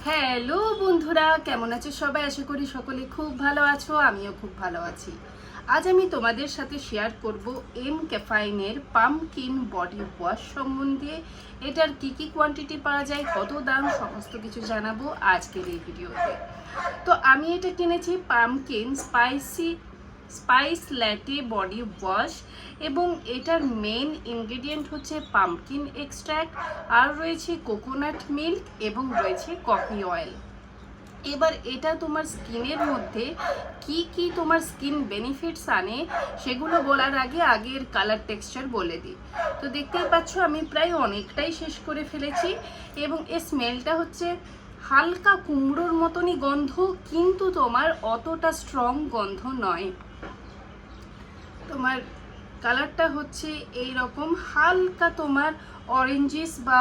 Hello বন্ধুরা, কেমন আছো সবাই? আশা করি সকলে খুব ভালো আছো, আমিও খুব ভালো আছি। আজ আমি তোমাদের সাথে শেয়ার করব এম ক্যাফাইনের পাম্পকিন বডি ওয়াশ সম্বন্ধে। এটার কি কি কোয়ান্টিটি পাওয়া যায়, কত দাম, সমস্ত কিছু জানাবো আজকের এই ভিডিওতে। তো আমি এটা কিনেছি pumpkin spice latte body wash, এবং এটার মেন ইনগ্রেডিয়েন্ট হচ্ছে পাম্পকিন এক্সট্র্যাক্ট, আর রয়েছে কোকোনাট মিল্ক এবং রয়েছে কফি অয়েল। এবার এটা তোমার স্কিনের মধ্যে কি কি তোমার স্কিন বেনিফিটস আনে সেগুলো বলার আগে আগের কালার টেক্সচার বলে দিই। তো দেখতেই পাচ্ছ আমি প্রায় অনেকটাই শেষ করে ফেলেছি, এবং এর স্মেলটা হচ্ছে হালকা কুমড়োর মতনই গন্ধ, কিন্তু তোমার অতটা স্ট্রং গন্ধ নয়। তোমার কালারটা হচ্ছে এই রকম হালকা তোমার অরেঞ্জিস বা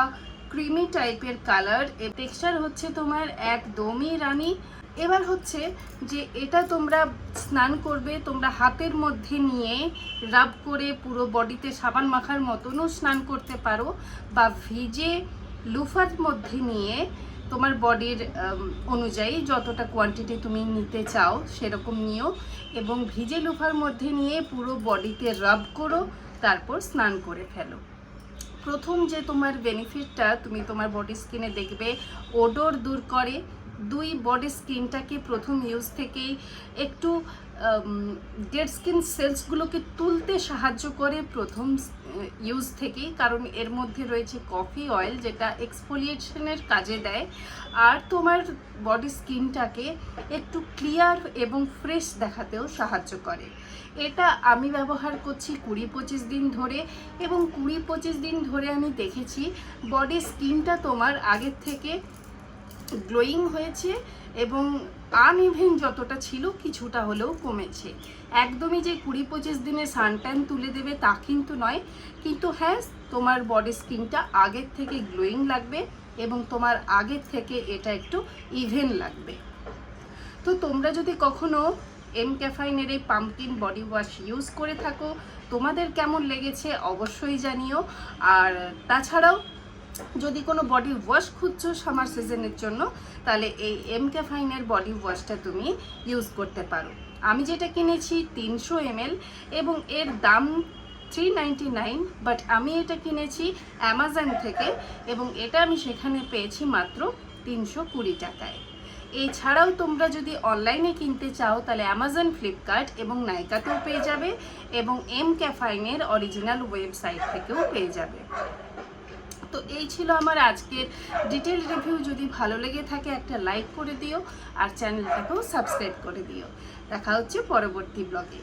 ক্রিমি টাইপের কালার। টেক্সচার হচ্ছে তোমার একদমই রানী। এবার হচ্ছে যে এটা তোমরা স্নান করবে, তোমরা হাতের মধ্যে নিয়ে রাব করে পুরো বডিতে সাবান মাখার মতনও স্নান করতে পারো, বা ভিজে লুফার মধ্যে নিয়ে তোমার বডির অনুযায়ী যতটা কোয়ান্টিটি তুমি নিতে চাও সেরকম নিও, এবং ভিজে লুফার মধ্যে নিয়ে পুরো বডিতে রাব করো, তারপর স্নান করে ফেলো। প্রথম যে তোমার বেনিফিটটা তুমি তোমার বডি স্কিনে দেখবে, ওডর দূর করে। দুই, বডি স্কিনটাকে প্রথম ইউজ থেকেই একটু ডেড স্কিন সেলসগুলোকে তুলতে সাহায্য করে প্রথম ইউজ থেকেই, কারণ এর মধ্যে রয়েছে কফি অয়েল যেটা এক্সফোলিয়েশনের কাজে দেয়, আর তোমার বডি স্কিনটাকে একটু ক্লিয়ার এবং ফ্রেশ দেখাতেও সাহায্য করে। এটা আমি ব্যবহার করছি 20-25 দিন ধরে, এবং 20-25 দিন ধরে আমি দেখেছি বডি স্কিনটা তোমার আগের থেকে গ্লোয়িং হয়েছে, এবং আনইভেন যতটা ছিল কিছুটা হলেও কমেছে। একদমই যে 20-25 দিনে সানট্যান তুলে দেবে তা কিন্তু নয়, কিন্তু হ্যাঁ, তোমার বডি স্কিনটা আগের থেকে গ্লোয়িং লাগবে, এবং তোমার আগের থেকে এটা একটু ইভেন লাগবে। তো তোমরা যদি কখনো এম ক্যাফাইনের এই পাম্পকিন বডি ওয়াশ ইউজ করে থাকো, তোমাদের কেমন লেগেছে অবশ্যই জানিও। আর তাছাড়াও যদি কোনো বডি ওয়াশ খুঁজছো সামার সিজনের জন্য, তাহলে এই এম ক্যাফাইনের বডি ওয়াশটা তুমি ইউজ করতে পারো। আমি যেটা কিনেছি 300 ml, এবং এর দাম 399, বাট আমি এটা কিনেছি অ্যামাজন থেকে, এবং এটা আমি সেখানে পেয়েছি মাত্র 320 টাকায়। এছাড়াও তোমরা যদি অনলাইনে কিনতে চাও তাহলে অ্যামাজন, ফ্লিপকার্ট এবং নাইকাতেও পেয়ে যাবে, এবং এম ক্যাফাইনের অরিজিনাল ওয়েবসাইট থেকেও পেয়ে যাবে। তো এই ছিল আমার আজকের ডিটেল রিভিউ। যদি ভালো লেগে থাকে একটা লাইক করে দিও, আর চ্যানেলটাকেও সাবস্ক্রাইব করে দিও। দেখা হচ্ছে পরবর্তী ব্লগে।